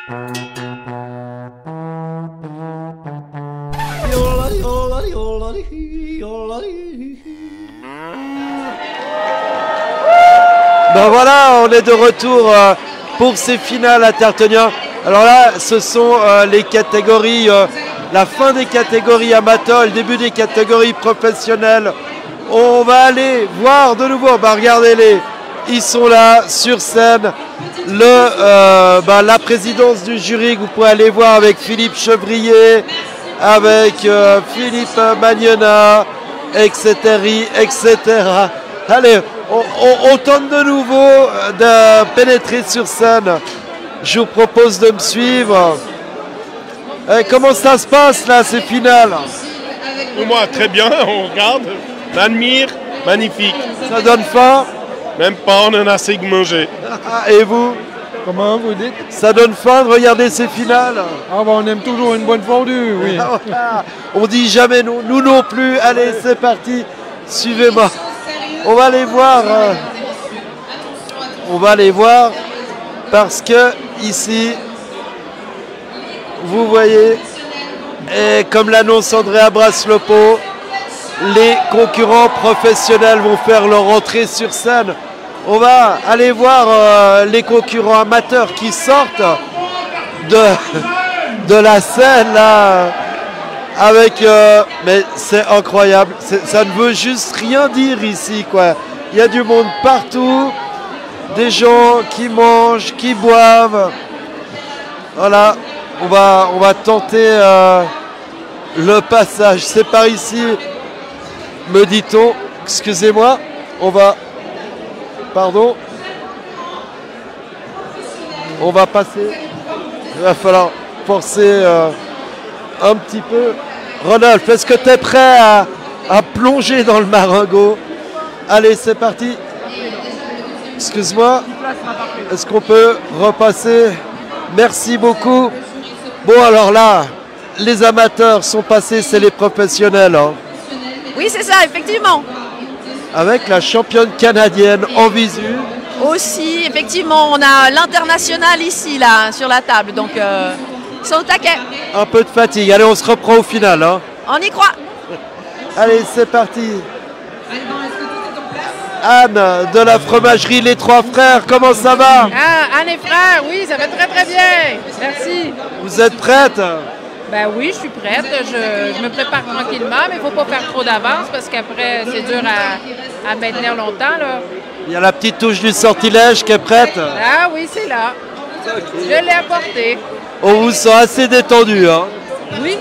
Ben voilà, on est de retour pour ces finales à Tertenia. Alors là, ce sont les catégories, la fin des catégories amateurs, le début des catégories professionnelles. On va aller voir de nouveau, bah regardez-les, ils sont là sur scène. La présidence du jury que vous pouvez aller voir avec Philippe Chevrier, avec Philippe Magnona, etc. Allez, on tente de nouveau de pénétrer sur scène. Je vous propose de me suivre. Comment ça se passe là, ces finales? Pour moi, très bien, on regarde, on admire, magnifique. Ça donne faim? Même pas, on en a assez que manger. Et vous? Comment vous dites? Ça donne faim de regarder ces finales? Ah bah on aime toujours une bonne fondue, oui. On dit jamais non, nous non plus. Allez, c'est parti, suivez-moi. On va aller voir. On va aller voir parce que ici, vous voyez, et comme l'annonce Andrea Braslopo, les concurrents professionnels vont faire leur entrée sur scène. On va aller voir les concurrents amateurs qui sortent de la scène là, avec mais c'est incroyable, ça ne veut juste rien dire ici quoi. Il y a du monde partout, des gens qui mangent, qui boivent. Voilà, on va tenter le passage. C'est par ici, me dit-on. Excusez-moi, on va... Pardon. On va passer. Il va falloir forcer un petit peu. Rodolphe, est-ce que tu es prêt à plonger dans le marengo? Allez, c'est parti. Excuse-moi. Est-ce qu'on peut repasser? Merci beaucoup. Bon, alors là, les amateurs sont passés, c'est les professionnels. Hein. Oui, c'est ça, effectivement. Avec la championne canadienne en visu. Aussi, effectivement, on a l'international ici, là, sur la table. Donc, ils sont au taquet. Un peu de fatigue. Allez, on se reprend au final. Hein. On y croit. Allez, c'est parti. Anne, de la fromagerie Les Trois Frères, comment ça va? Ah, Anne et frère, oui, ça va très très bien. Merci. Vous êtes prête? Ben oui, je suis prête. Je me prépare tranquillement, mais il ne faut pas faire trop d'avance parce qu'après, c'est dur à maintenir longtemps. Là. Il y a la petite touche du sortilège qui est prête. Ah oui, c'est là. Okay. Je l'ai apporté. On vous sent assez détendu, hein? Oui,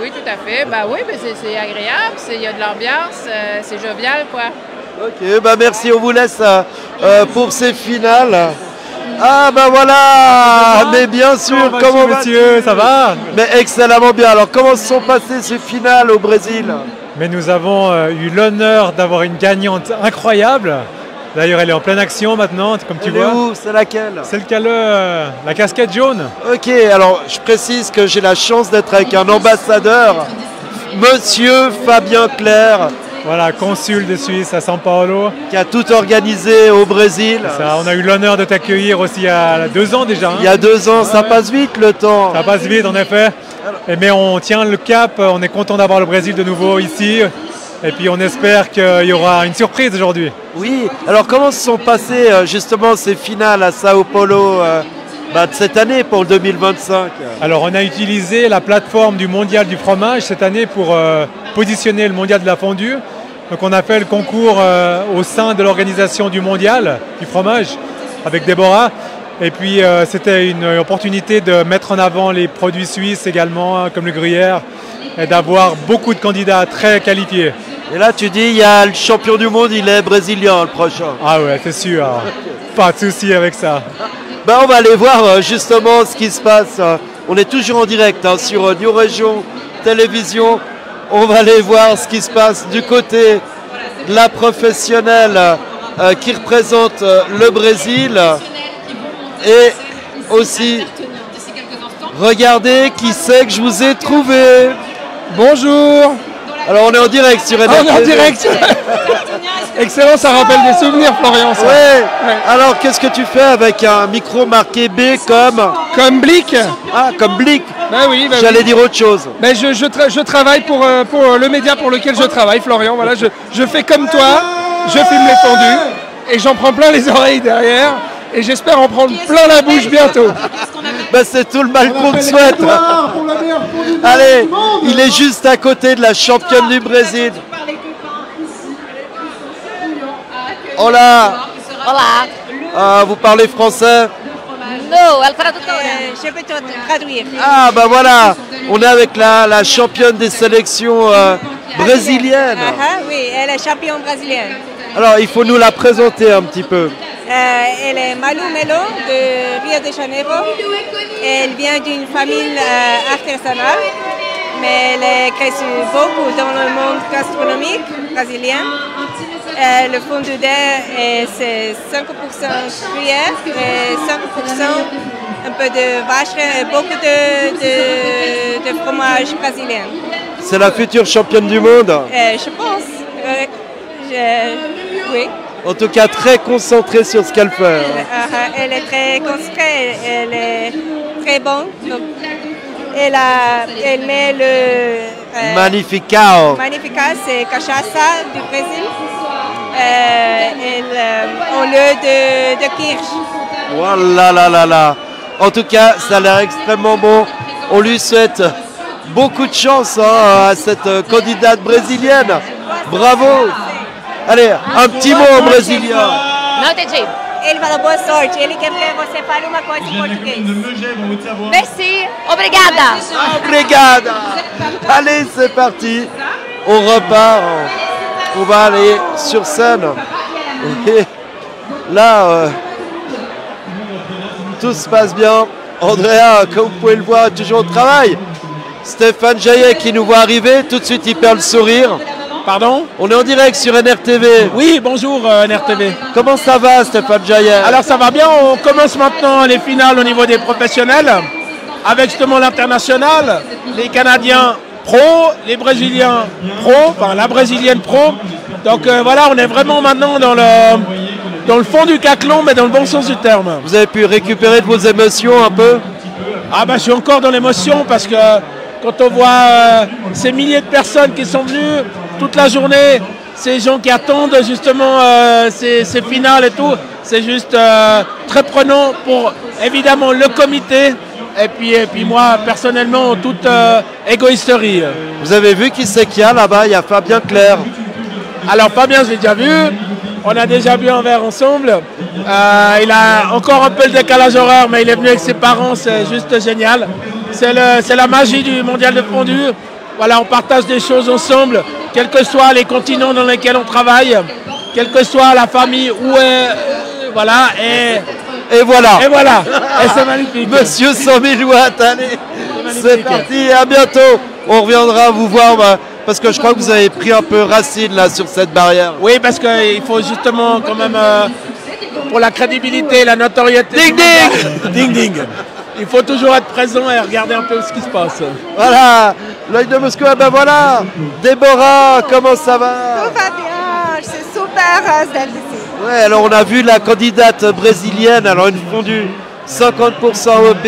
oui, tout à fait. Ben oui, mais c'est agréable, il y a de l'ambiance, c'est jovial, quoi. Ok, bah merci, on vous laisse pour ces finales. Ah bah voilà, mais bien sûr, comment monsieur, ça va? Mais excellemment bien. Alors comment se sont passées ces finales au Brésil? Mais nous avons eu l'honneur d'avoir une gagnante incroyable. D'ailleurs, elle est en pleine action maintenant, comme tu vois. Où? C'est laquelle? Celle qui a la casquette jaune. Ok, alors je précise que j'ai la chance d'être avec un ambassadeur, Monsieur Fabien Clerc. Voilà, consul de Suisse à São Paulo. Qui a tout organisé au Brésil. Ça, on a eu l'honneur de t'accueillir aussi il y a 2 ans déjà. Hein. Il y a 2 ans, ça passe vite le temps. Ça passe vite en effet. Mais on tient le cap, on est content d'avoir le Brésil de nouveau ici. Et puis on espère qu'il y aura une surprise aujourd'hui. Oui, alors comment se sont passées justement ces finales à Sao Paulo de cette année pour le 2025? Alors on a utilisé la plateforme du Mondial du fromage cette année pour positionner le Mondial de la fondue. Donc on a fait le concours au sein de l'organisation du Mondial du fromage avec Déborah. Et puis c'était une opportunité de mettre en avant les produits suisses également, comme le gruyère, et d'avoir beaucoup de candidats très qualifiés. Et là tu dis, il y a le champion du monde, il est brésilien le prochain. Ah ouais, c'est sûr. Pas de souci avec ça. Ben, on va aller voir justement ce qui se passe. On est toujours en direct sur New Region Télévision. On va aller voir ce qui se passe du côté de la professionnelle qui représente le Brésil. Et aussi, regardez qui c'est que je vous ai trouvé. Bonjour. Alors on est en direct sur NRTV. On est en direct. Excellent, ça rappelle des souvenirs, Florian. Ça. Ouais. Alors, qu'est-ce que tu fais avec un micro marqué B Comme Blick. Ah, comme Blick. Bah oui. J'allais dire autre chose. Ben je travaille pour le média pour lequel je travaille, Florian. Voilà, je fais comme toi, je filme les fondus et j'en prends plein les oreilles derrière et j'espère en prendre plein la bouche bientôt. Ben, c'est tout le mal qu'on te souhaite. Allez, il est juste à côté de la championne du Brésil. Hola. Hola. Vous parlez français? No, el traductor. Je peux te traduire. Ah, bah voilà, on est avec la championne des sélections brésiliennes. Oui, elle est championne brésilienne. Alors, il faut nous la présenter un petit peu. Elle est Malu Melo de Rio de Janeiro. Elle vient d'une famille artisanale, mais elle est crescue beaucoup dans le monde gastronomique brésilien. Le fondu d'air, c'est 5% gruyère et 5% un peu de vache et beaucoup de fromage brésilien. C'est la future championne du monde. Je pense. Oui. En tout cas, très concentrée sur ce qu'elle fait. Elle est très concentrée, elle est très bonne. Donc, elle met le... Magnificao. Magnifica, c'est cachaça du Brésil. Au lieu de kirsch. Voilà, là. En tout cas, ça a l'air extrêmement bon. On lui souhaite beaucoup de chance à cette candidate brésilienne. Bravo. Allez, un petit mot en brésilien. Não entendi. Ele falou boa sorte, ele quer que você fale uma coisa em português. Merci. Obrigada. Obrigada. Allez, c'est parti. On repart. On va aller sur scène. Et là, tout se passe bien. Andrea, comme vous pouvez le voir, toujours au travail. Stéphane Jaillet qui nous voit arriver, tout de suite il perd le sourire. Pardon? On est en direct sur NRTV. Oui, bonjour NRTV. Comment ça va, Stéphane Jaillet? Alors ça va bien, on commence maintenant les finales au niveau des professionnels, avec justement l'international, les Canadiens pro, les Brésiliens pro, enfin la Brésilienne pro. Donc voilà, on est vraiment maintenant dans le fond du caclon, mais dans le bon sens du terme. Vous avez pu récupérer de vos émotions un peu? Ah ben je suis encore dans l'émotion parce que quand on voit ces milliers de personnes qui sont venues toute la journée, ces gens qui attendent justement ces finales et tout, c'est juste très prenant pour évidemment le comité et puis moi personnellement en toute égoïsterie. Vous avez vu qui c'est qu'il y a là-bas? Il y a Fabien Clerc. Alors Fabien, je l'ai déjà vu, on a déjà bu un verre ensemble. Il a encore un peu le décalage horaire, mais il est venu avec ses parents, c'est juste génial. C'est la magie du mondial de fondue. Voilà, on partage des choses ensemble, quels que soient les continents dans lesquels on travaille, quelle que soit la famille où est, voilà, et voilà. Et c'est magnifique. Monsieur 100 000 watts, allez, c'est parti, à bientôt. On reviendra vous voir parce que je crois que vous avez pris un peu racine là sur cette barrière. Oui, parce qu'il faut justement quand même pour la crédibilité, la notoriété. Ding ding. Ding ding. Il faut toujours être présent et regarder un peu ce qui se passe. Voilà, l'œil de Moscou, ben voilà. Déborah, comment ça va? Tout va bien, je suis super heureuse d'être ici. Ouais, alors on a vu la candidate brésilienne, alors une fondue 50% OP,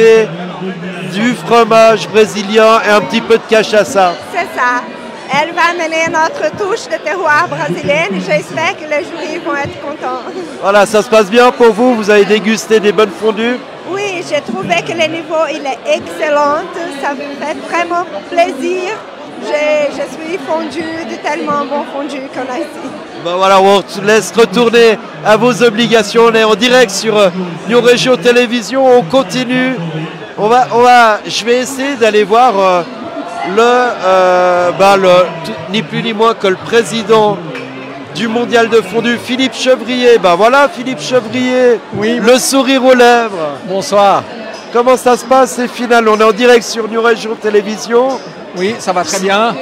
du fromage brésilien et un petit peu de cachaça. C'est ça. Elle va amener notre touche de terroir brésilienne et j'espère que les jurys vont être contents. Voilà, ça se passe bien pour vous? Vous avez dégusté des bonnes fondues? Oui, j'ai trouvé que le niveau il est excellent. Ça me fait vraiment plaisir. Je suis fondue de tellement bon fondu qu'on a ici. Ben voilà, on te laisse retourner à vos obligations. On est en direct sur New Regio Télévision. On continue. Je vais essayer d'aller voir ni plus ni moins que le président du mondial de fondue, Philippe Chevrier. Ben voilà, Philippe Chevrier, Oui. le sourire aux lèvres. Bonsoir. Comment ça se passe ces finales? On est en direct sur New Regio Télévision. Oui, ça va très bien.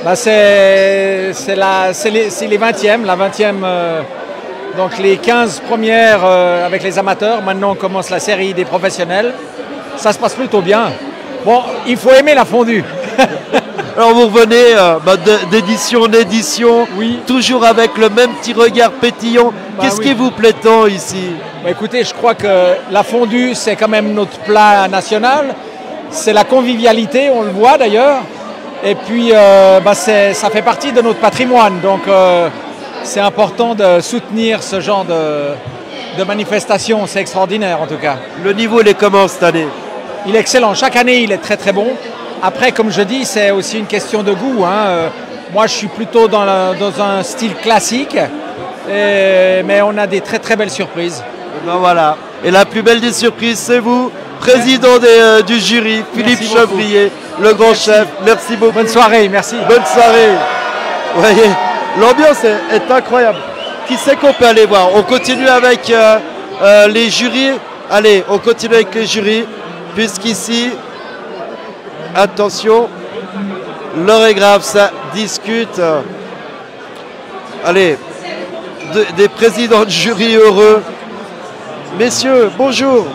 Bah, c'est les 20e, la 20e, donc les 15 premières avec les amateurs. Maintenant, on commence la série des professionnels. Ça se passe plutôt bien. Bon, il faut aimer la fondue. Alors vous revenez d'édition en édition, Oui. toujours avec le même petit regard pétillant. Qu'est-ce oui. qui vous plaît tant ici? Bah, écoutez, je crois que la fondue, c'est quand même notre plat national. C'est la convivialité, on le voit d'ailleurs. Et puis, ça fait partie de notre patrimoine. Donc, c'est important de soutenir ce genre de manifestation. C'est extraordinaire, en tout cas. Le niveau, il est comment cette année? Il est excellent. Chaque année, il est très, très bon. Après, comme je dis, c'est aussi une question de goût, hein. Moi, je suis plutôt dans un style classique. Mais on a des très, très belles surprises. Et ben voilà. Et la plus belle des surprises, c'est vous, président du jury, Philippe Merci beaucoup. Chevrier, le grand chef. Merci beaucoup. Bonne soirée, merci. Bonne soirée. Vous voyez, l'ambiance est incroyable. Qui c'est qu'on peut aller voir? On continue avec les jurys. Allez, on continue avec les jurys, puisqu'ici, attention, l'heure est grave, ça discute. Allez, des présidents de jury heureux. Messieurs, bonjour.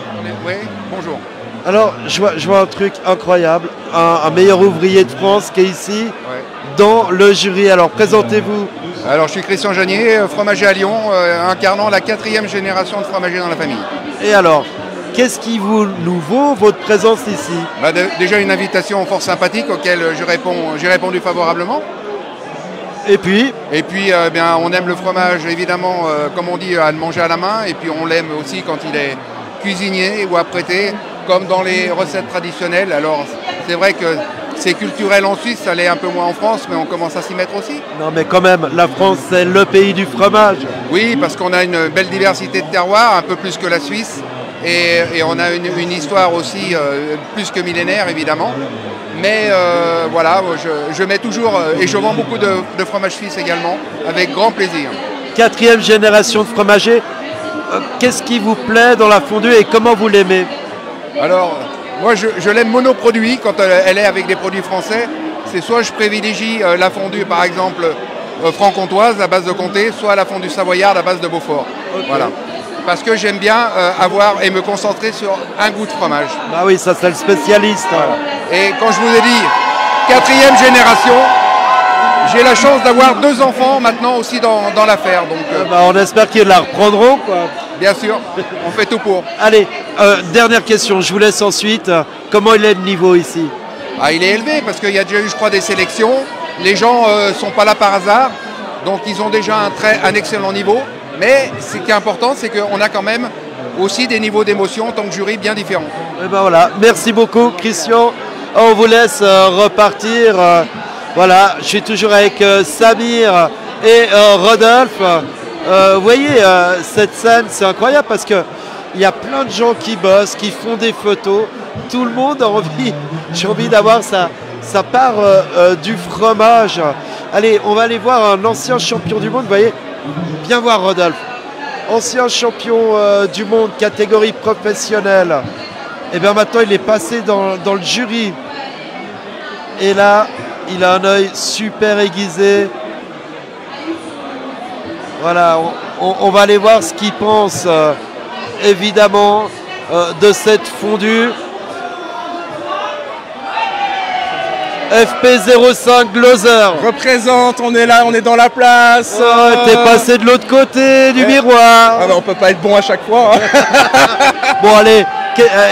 Oui, bonjour. Alors, je vois un truc incroyable, un meilleur ouvrier de France qui est ici, Ouais. dans le jury. Alors, présentez-vous. Alors, je suis Christian Janier, fromager à Lyon, incarnant la 4e génération de fromagers dans la famille. Et alors, qu'est-ce qui vous vaut votre présence ici? Déjà une invitation fort sympathique auquel j'ai répondu favorablement. Et puis, on aime le fromage évidemment, comme on dit, à le manger à la main. Et puis on l'aime aussi quand il est cuisiné ou apprêté, comme dans les recettes traditionnelles. Alors c'est vrai que c'est culturel en Suisse, ça l'est un peu moins en France, mais on commence à s'y mettre aussi. non mais quand même, la France c'est le pays du fromage. Oui, parce qu'on a une belle diversité de terroirs, un peu plus que la Suisse. Et on a une histoire aussi plus que millénaire évidemment. Mais voilà, je mets toujours, et je vends beaucoup de fromage suisse également, avec grand plaisir. 4e génération de fromagers. Qu'est-ce qui vous plaît dans la fondue et comment vous l'aimez? Alors, moi je l'aime monoproduit quand elle est avec des produits français. C'est soit je privilégie la fondue par exemple franc-comtoise à base de comté, soit la fondue savoyarde à base de Beaufort. Okay. Voilà. Parce que j'aime bien avoir et me concentrer sur un goût de fromage. Bah oui, ça c'est le spécialiste. Voilà. Et quand je vous ai dit 4e génération, j'ai la chance d'avoir 2 enfants maintenant aussi dans l'affaire. Donc, on espère qu'ils la reprendront, quoi. Bien sûr, on fait tout pour. Allez, dernière question, je vous laisse ensuite. Comment il est le niveau ici? Il est élevé parce qu'il y a déjà eu, je crois, des sélections. Les gens ne sont pas là par hasard. Donc ils ont déjà un excellent niveau. Mais ce qui est important, c'est qu'on a quand même aussi des niveaux d'émotion en tant que jury bien différents. Et ben voilà, merci beaucoup Christian. On vous laisse repartir. Voilà, je suis toujours avec Samir et Rodolphe. Vous voyez, cette scène, c'est incroyable parce qu'il y a plein de gens qui bossent, qui font des photos. Tout le monde a envie, j'ai envie d'avoir sa part du fromage. Allez, on va aller voir un ancien champion du monde, vous voyez. Bien voir Rodolphe, ancien champion du monde catégorie professionnelle. Et bien maintenant il est passé dans le jury. Et là, il a un œil super aiguisé. Voilà, on va aller voir ce qu'il pense évidemment de cette fondue. FP05 Gloser. Représente, on est là, on est dans la place. T'es passé de l'autre côté du miroir. On peut pas être bon à chaque fois. Hein. Bon allez,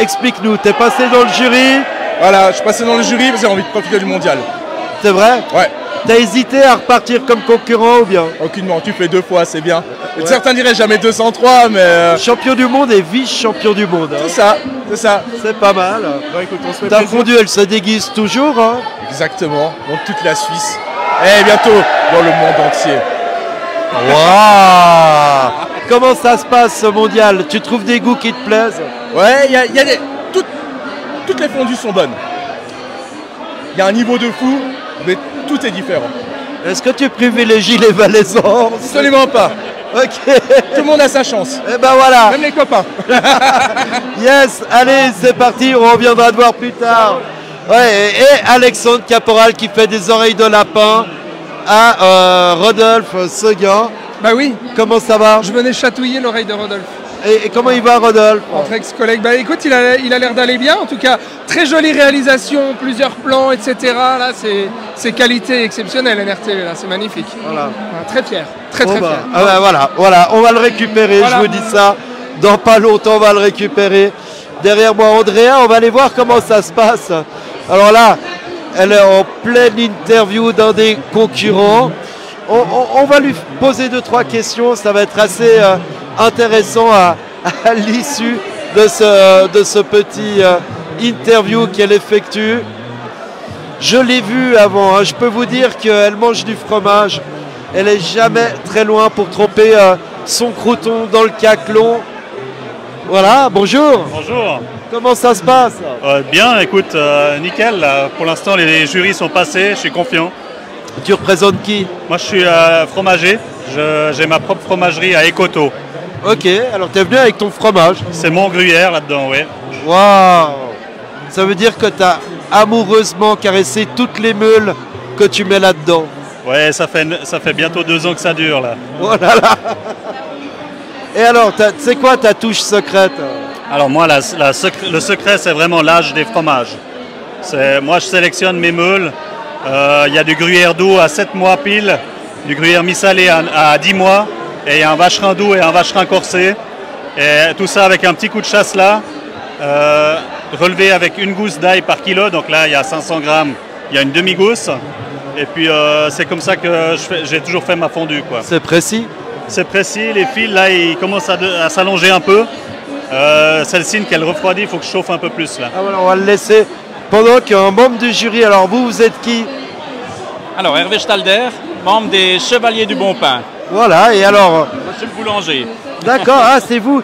explique-nous, t'es passé dans le jury. Voilà, je suis passé dans le jury parce que j'ai envie de profiter du mondial. C'est vrai? Ouais. T'as hésité à repartir comme concurrent ou bien? Aucunement, tu fais 2 fois, c'est bien. Ouais. Certains diraient jamais 203, mais... Champion du monde et vice-champion du monde. Hein. C'est ça, c'est ça. C'est pas mal. Bon, écoute, on se fait ta plaisir. fondue, elle se déguise toujours. Hein. Exactement, dans toute la Suisse. Et bientôt, dans le monde entier. Waouh. Comment ça se passe ce mondial? Tu trouves des goûts qui te plaisent? Ouais, y a des... Toutes les fondues sont bonnes. Il y a un niveau de fou, mais tout est différent. Est-ce que tu privilégies les Valaisans? Absolument pas. Ok. Tout le monde a sa chance. Et ben voilà. Même les copains. Yes, allez, c'est parti, on reviendra te voir plus tard. Ouais, et Alexandre Caporal qui fait des oreilles de lapin à Rodolphe Seguin. Bah oui. Comment ça va? Je venais chatouiller l'oreille de Rodolphe. Et comment il va, Rodolphe? Notre ex-collègue, bah écoute, il a l'air d'aller bien. En tout cas, très jolie réalisation, plusieurs plans, etc. Là, c'est qualité exceptionnelle, NRTV, là, c'est magnifique. Voilà. Très fier, très fier. Ah bah, voilà, on va le récupérer, Voilà. je vous dis ça. Dans pas longtemps, on va le récupérer. Derrière moi, Andrea, on va aller voir comment ça se passe. Alors là, elle est en pleine interview d'un des concurrents. On va lui poser 2-3 questions, ça va être assez intéressant à l'issue de ce petit interview qu'elle effectue. Je l'ai vue avant, hein. Je peux vous dire qu'elle mange du fromage. Elle est jamais très loin pour tremper son crouton dans le caclon. Voilà, bonjour. Bonjour. Comment ça se passe? Bien, écoute, nickel. Pour l'instant, les jurys sont passés, je suis confiant. Tu représentes qui? Moi, je suis fromager. J'ai ma propre fromagerie à Écoto. Ok, alors tu es venu avec ton fromage. C'est mon gruyère là-dedans, oui. Waouh! Ça veut dire que tu as amoureusement caressé toutes les meules que tu mets là-dedans. Ouais, ça fait bientôt 2 ans que ça dure, là. Oh là là! Et alors, c'est quoi ta touche secrète? Alors moi, le secret, c'est vraiment l'âge des fromages. Moi, je sélectionne mes meules. Il y a du gruyère doux à 7 mois pile, du gruyère mi-salé à 10 mois, et il y a un vacherin doux et un vacherin corsé. Et tout ça avec un petit coup de chasse là, relevé avec une gousse d'ail par kilo. Donc là, il y a 500 grammes, il y a une demi-gousse. Et puis c'est comme ça que j'ai toujours fait ma fondue, quoi. C'est précis? C'est précis. Les fils là, ils commencent à s'allonger un peu. C'est le signe qu'elle refroidit, il faut que je chauffe un peu plus là. Ah voilà, on va le laisser pendant qu'un membre du jury. Alors vous êtes qui? Alors Hervé Stalder, membre des Chevaliers du Bon Pain. Voilà, et alors? Je suis le boulanger. D'accord, ah c'est vous.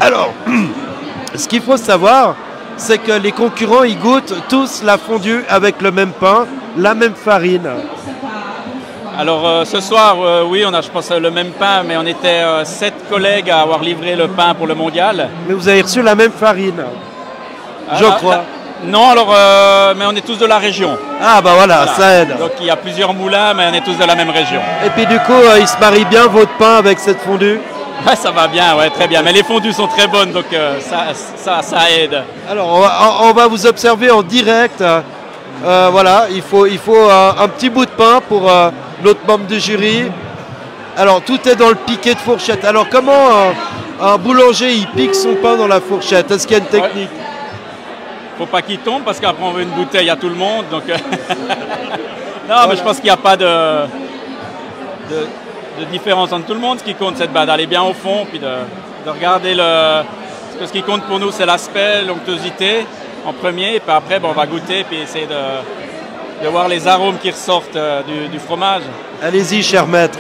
Alors, ce qu'il faut savoir, c'est que les concurrents, ils goûtent tous la fondue avec le même pain, la même farine. Alors ce soir, oui, on a je pense le même pain, mais on était 7 collègues à avoir livré le pain pour le mondial. Mais vous avez reçu la même farine, je crois. Non, alors, mais on est tous de la région. Ah bah voilà, ça aide. Donc il y a plusieurs moulins, mais on est tous de la même région. Et puis du coup, il se marie bien votre pain avec cette fondue? Ouais, ça va bien, ouais, très bien. Mais les fondues sont très bonnes, donc ça aide. Alors on va vous observer en direct. Voilà, il faut un petit bout de pain pour notre membre du jury. Alors tout est dans le piquet de fourchette. Alors comment un boulanger il pique son pain dans la fourchette? Est-ce qu'il y a une technique? Faut pas qu'il tombe parce qu'après on veut une bouteille à tout le monde. Donc non, mais je pense qu'il n'y a pas de différence entre tout le monde. Ce qui compte, c'est d'aller bien au fond, puis de regarder parce que ce qui compte pour nous, c'est l'aspect, l'onctuosité en premier, et puis après, on va goûter, puis essayer de voir les arômes qui ressortent du fromage. Allez-y, cher maître.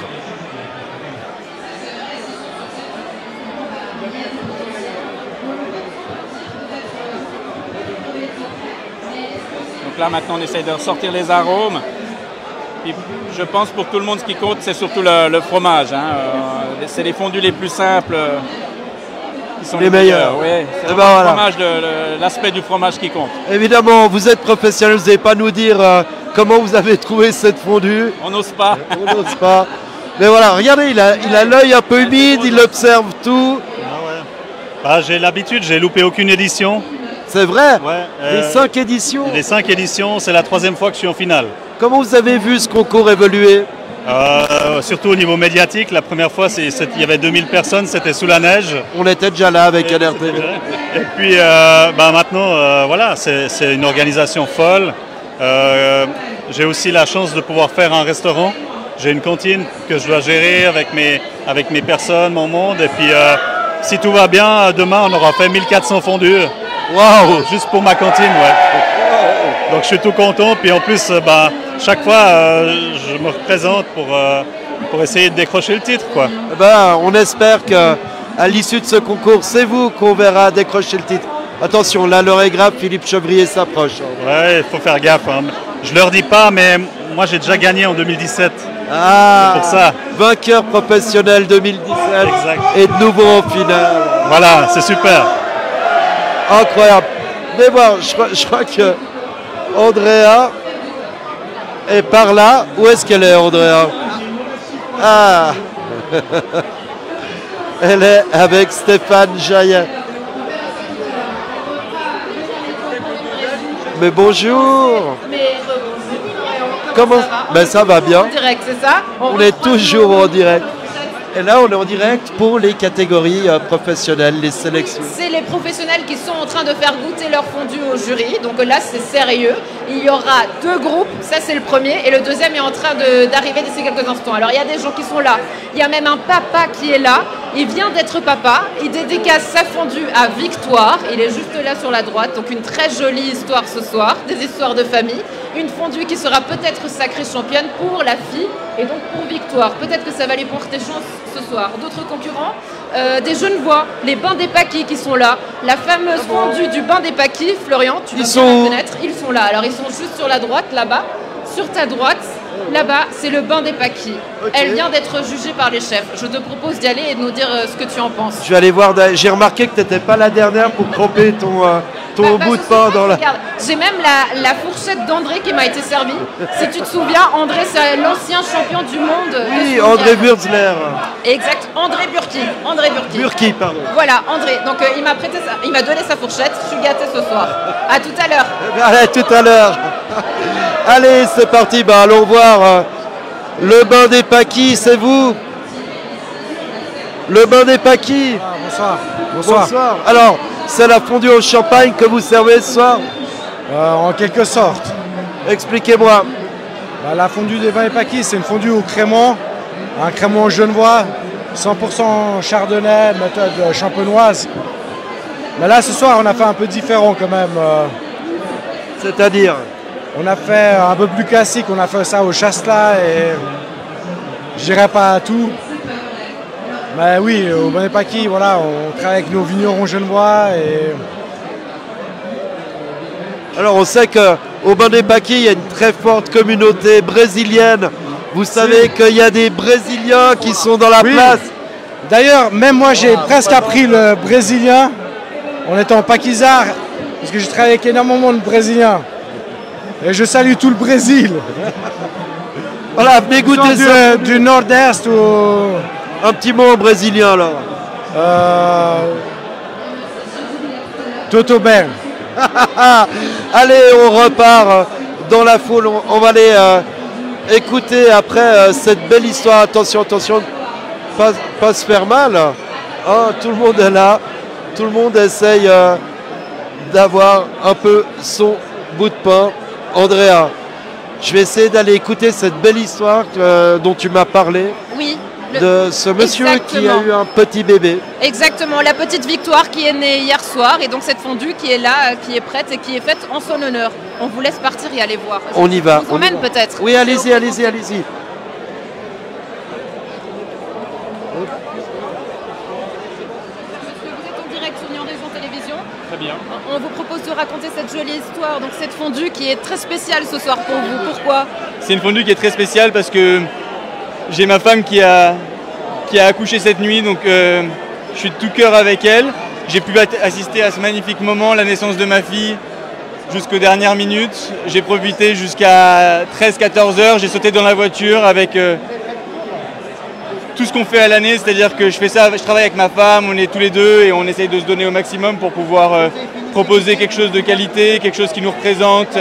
Donc là, maintenant, on essaye de ressortir les arômes. Puis, je pense pour tout le monde, ce qui compte, c'est surtout le fromage. Hein. C'est les fondus les plus simples qui sont les meilleurs. Oui, c'est voilà. L'aspect du fromage qui compte. Évidemment, vous êtes professionnel, vous n'allez pas nous dire comment vous avez trouvé cette fondue. On n'ose pas. On n'ose pas. Mais voilà, regardez, il a l'œil un peu humide, il observe tout. J'ai l'habitude, j'ai loupé aucune édition. C'est vrai? Ouais, les 5 éditions? Les 5 éditions, c'est la 3e fois que je suis en finale. Comment vous avez vu ce concours évoluer? Surtout au niveau médiatique, la première fois, il y avait 2000 personnes, c'était sous la neige. On était déjà là avec NRTV. Et puis maintenant, voilà, c'est une organisation folle. J'ai aussi la chance de pouvoir faire un restaurant. J'ai une cantine que je dois gérer avec mes personnes, mon monde. Et puis, si tout va bien, demain, on aura fait 1400 fondues. Waouh! Juste pour ma cantine, ouais. Donc je suis tout content. Puis en plus, chaque fois, je me représente pour essayer de décrocher le titre, quoi. On espère qu'à l'issue de ce concours, c'est vous qu'on verra décrocher le titre. Attention, là, l'heure est grave, Philippe Chevrier s'approche. Ouais, il faut faire gaffe. Hein. Je leur dis pas, mais moi, j'ai déjà gagné en 2017. Ah, c'est pour ça. Vainqueur professionnel 2017. Exact. Et de nouveau en finale. Voilà, c'est super. Incroyable. Mais bon, je crois que Andrea est par là. Où est-ce qu'elle est, Andrea? Ah. Elle est avec Stéphane Jaillet. Mais bonjour. Comment ça va bien. En direct, c'est ça? On est toujours en direct. Et là, on est en direct pour les catégories professionnelles, les sélections. C'est les professionnels qui sont en train de faire goûter leur fondu au jury. Donc là, c'est sérieux. Il y aura 2 groupes. Ça, c'est le premier. Et le deuxième est en train d'arriver d'ici quelques instants. Alors, il y a des gens qui sont là. Il y a même un papa qui est là. Il vient d'être papa. Il dédicace sa fondue à Victoire. Il est juste là sur la droite. Donc, une très jolie histoire ce soir. Des histoires de famille. Une fondue qui sera peut-être sacrée championne pour la fille et donc pour Victoire. Peut-être que ça va lui porter chance ce soir. D'autres concurrents, des Genevois, les Bains des Paquis qui sont là. La fameuse fondue du Bain des Paquis, Florian, tu vas bien la connaître. Ils sont là. Alors ils sont juste sur la droite, là-bas. Sur ta droite, là-bas, c'est le Bain des Paquis. Okay. Elle vient d'être jugée par les chefs. Je te propose d'y aller et de nous dire ce que tu en penses. Je vais aller voir. J'ai remarqué que tu n'étais pas la dernière pour tremper ton bout de pain dans la... Regarde, j'ai même la fourchette d'André qui m'a été servie. Si tu te souviens, André, c'est l'ancien champion du monde. Oui, André Burzler. Exact, André Burki. Burki, pardon. Voilà, André. Donc il m'a prêté ça, il m'a donné sa fourchette. Je suis gâté ce soir. À tout à l'heure. À tout à l'heure. Allez, c'est parti. Bah, allons voir le Bain des Paquis, c'est vous? Le Bain des Paquis. Ah, bonsoir. Bonsoir. Alors, c'est la fondue au champagne que vous servez ce soir? En quelque sorte. Expliquez-moi. La fondue des Bains des Paquis, c'est une fondue au crémant, un crémant genevois, 100% chardonnay, méthode champenoise. Mais là, ce soir, on a fait un peu différent quand même. C'est-à-dire? On a fait un peu plus classique, on a fait ça au chasselas et je dirais pas à tout. Mais oui, au Bain des Paquis, voilà, on travaille avec nos vignerons genevois et... Alors on sait qu'au Bain des Paquis, il y a une très forte communauté brésilienne. Vous savez qu'il y a des Brésiliens qui sont dans la place. D'ailleurs, même moi j'ai presque appris le brésilien en étant paquisard, parce que j'ai travaillé avec énormément de Brésiliens. Et je salue tout le Brésil. Voilà, venez goûter ça. Du nord-est ou... Un petit mot en brésilien là. Toto ben. Allez, on repart dans la foule. On va aller écouter après cette belle histoire. Attention, attention, pas se faire mal. Oh, tout le monde est là. Tout le monde essaye d'avoir un peu son bout de pain. Andrea, je vais essayer d'aller écouter cette belle histoire dont tu m'as parlé. Oui. De ce monsieur qui a eu un petit bébé. Exactement, la petite Victoire qui est née hier soir et donc cette fondue qui est là, qui est prête et qui est faite en son honneur. On vous laisse partir et aller voir. On y va. On emmène peut-être. Oui, allez-y, allez-y, allez-y. Vous êtes en direct sur Lyon Télévision. Très bien. On vous propose de raconter cette jolie histoire, donc cette fondue qui est très spéciale ce soir pour vous. Pourquoi? C'est une fondue qui est très spéciale parce que j'ai ma femme qui a accouché cette nuit, donc je suis de tout cœur avec elle. J'ai pu assister à ce magnifique moment, la naissance de ma fille, jusqu'aux dernières minutes. J'ai profité jusqu'à 13-14 heures. J'ai sauté dans la voiture avec tout ce qu'on fait à l'année, c'est-à-dire que je travaille avec ma femme, on est tous les deux et on essaye de se donner au maximum pour pouvoir proposer quelque chose de qualité, quelque chose qui nous représente.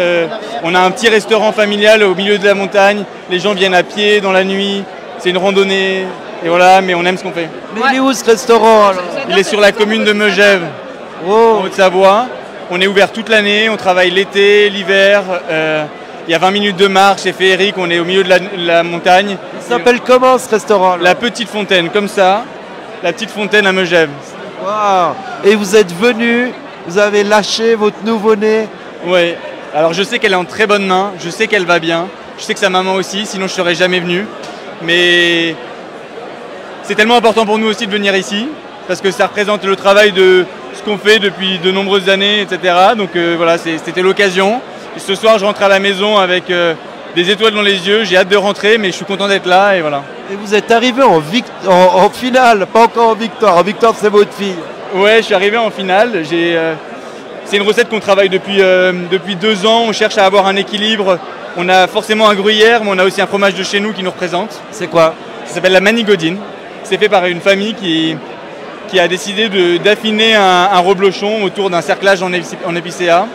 On a un petit restaurant familial au milieu de la montagne, les gens viennent à pied dans la nuit. C'est une randonnée, et voilà, mais on aime ce qu'on fait. Mais il est où ce restaurant alors? Il est sur la commune de Megève, en Haute-Savoie. On est ouvert toute l'année, on travaille l'été, l'hiver. Il y a 20 minutes de marche, c'est féerique, on est au milieu de la montagne. Il s'appelle comment ce restaurant là? La Petite Fontaine, comme ça. La Petite Fontaine à Megève. Wow. Et vous êtes venu, vous avez lâché votre nouveau-né? Oui, alors je sais qu'elle est en très bonne main, je sais qu'elle va bien. Je sais que sa maman aussi, sinon je ne serais jamais venu. Mais c'est tellement important pour nous aussi de venir ici, parce que ça représente le travail de ce qu'on fait depuis de nombreuses années, etc. Donc voilà, c'était l'occasion. Et ce soir, je rentre à la maison avec des étoiles dans les yeux. J'ai hâte de rentrer, mais je suis content d'être là, et voilà. Et vous êtes arrivé en finale, pas encore en victoire. En victoire, c'est votre fille. Ouais, je suis arrivé en finale. C'est une recette qu'on travaille depuis 2 ans. On cherche à avoir un équilibre. On a forcément un gruyère, mais on a aussi un fromage de chez nous qui nous représente. C'est quoi? Ça s'appelle la manigodine. C'est fait par une famille qui a décidé d'affiner un reblochon autour d'un cerclage en épicéa.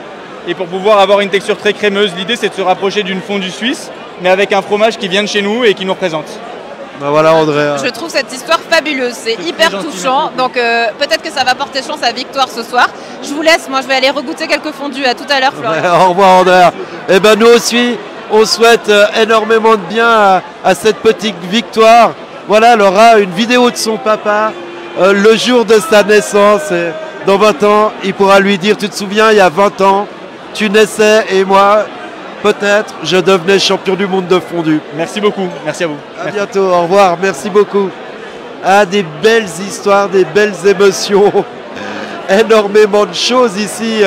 Et pour pouvoir avoir une texture très crémeuse, l'idée c'est de se rapprocher d'une fondue suisse, mais avec un fromage qui vient de chez nous et qui nous représente. Ben voilà Andrea. Je trouve cette histoire fabuleuse, c'est hyper touchant, donc peut-être que ça va porter chance à Victoire ce soir. Je vous laisse, moi je vais aller regoûter quelques fondus, à tout à l'heure Florian. Au revoir Andrea. Et ben nous aussi, on souhaite énormément de bien à cette petite Victoire. Voilà, elle aura une vidéo de son papa le jour de sa naissance. Et dans 20 ans, il pourra lui dire, tu te souviens, il y a 20 ans, tu naissais et moi, peut-être, je devenais champion du monde de fondue. Merci beaucoup, merci à vous. À bientôt, au revoir, merci beaucoup. Ah, des belles histoires, des belles émotions, énormément de choses ici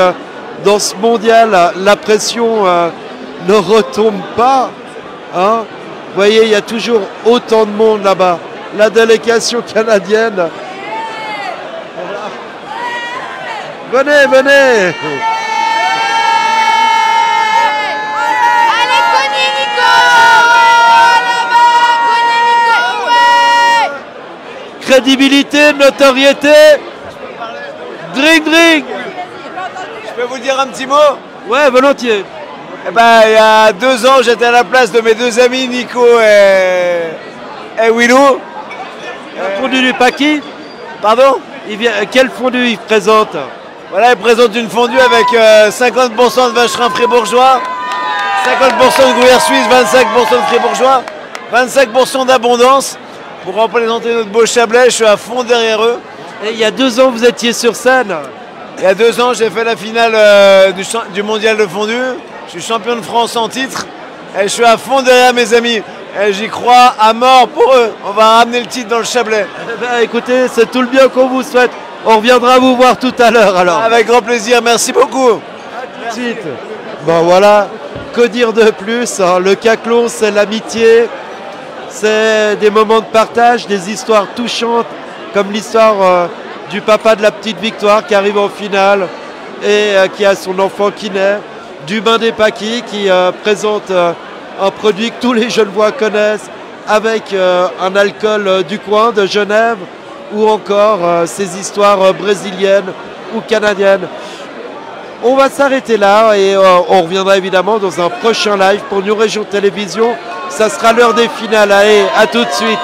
dans ce mondial. La pression ne retombe pas. Hein. Vous voyez, il y a toujours autant de monde là-bas. La délégation canadienne. Venez, venez. Crédibilité, notoriété, drink. Je peux vous dire un petit mot? Ouais, volontiers. Eh ben, il y a 2 ans, j'étais à la place de mes 2 amis Nico et Willou. Fondu du Paqui? Pardon? Quel fondu il présente? Voilà, il présente une fondue avec 50% de vacherin fribourgeois, 50% de gruyère suisse, 25% de fribourgeois, 25% d'abondance. Pour représenter notre beau Chablais, je suis à fond derrière eux. Et il y a 2 ans, vous étiez sur scène? Il y a 2 ans, j'ai fait la finale du mondial de fondue. Je suis champion de France en titre. Et je suis à fond derrière mes amis. Et j'y crois à mort pour eux. On va ramener le titre dans le Chablais. Eh ben, écoutez, c'est tout le bien qu'on vous souhaite. On reviendra vous voir tout à l'heure alors. Avec grand plaisir, merci beaucoup. À tout de suite. Bon voilà, que dire de plus, hein. Le caclon, c'est l'amitié. C'est des moments de partage, des histoires touchantes, comme l'histoire du papa de la petite Victoire qui arrive en finale et qui a son enfant qui naît. Du bain des Paqui qui présente un produit que tous les Genevois connaissent avec un alcool du coin de Genève ou encore ces histoires brésiliennes ou canadiennes. On va s'arrêter là et on reviendra évidemment dans un prochain live pour New Région Télévision. Ça sera l'heure des finales. Allez, à tout de suite.